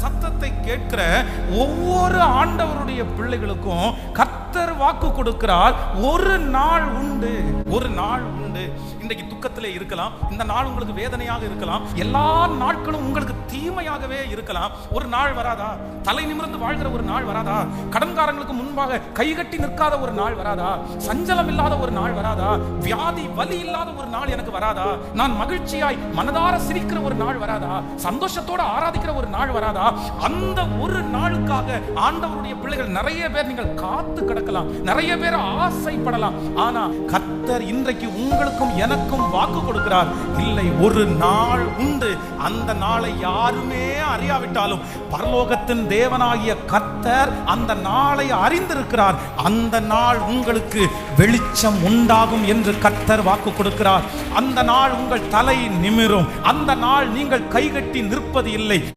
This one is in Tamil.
சத்தத்தை கேட்கிற ஒவ்வொரு ஆண்டவருடைய பிள்ளைகளுக்கும் கர்த்தர் வாக்கு கொடுக்கிறார். ஒரு நாள் உண்டு, ஒரு நாள் உண்டு. இன்றைக்கு துக்கத்திலே இருக்கலாம், இந்த நாள் உங்களுக்கு வேதனையாக இருக்கலாம், எல்லா நாட்களும் உங்களுக்கு தீமையாகவே இருக்கலாம். ஒரு நாள் வராதா? தலை நிமிர்ந்து வாழ்கிற ஒரு நாள் வராதா? கடன்காரங்களுக்கு முன்பாக கைகட்டி நிற்காத ஒரு நாள் வராதா? சஞ்சலம் இல்லாத ஒரு நாள் வராதா? வியாதி வலி இல்லாத ஒரு நாள் எனக்கு வராதா? நான் மகிழ்ச்சியாய் மனதார சிரிக்கிற ஒரு நாள் வராதா? சந்தோஷத்தோட ஆராதிக்கிற ஒரு நாள் வராதா? அந்த ஒரு நாளுக்காக ஆண்டவருடைய பிள்ளைகள் நிறைய பேர் நீங்கள் காத்து கிடக்கலாம், நிறைய பேர் ஆசைப்படலாம். ஆனா கர்த்தர் இன்றைக்கு உங்களுக்கும் எனக்கும் வாக்கு கொடுக்கிறார். இல்லை, ஒரு நாள் உண்டு. அந்த நாளை யாருமே அறியாவிட்டாலும் பரலோகத்தின் தேவனாகிய கர்த்தர் அந்த நாளை அறிந்திருக்கிறார். அந்த நாள் உங்களுக்கு வெளிச்சம் உண்டாகும் என்று கர்த்தர் வாக்கு கொடுக்கிறார். அந்த நாள் உங்கள் தலை நிமிரும். அந்த நாள் நீங்கள் கைகட்டி நிற்பது இல்லை.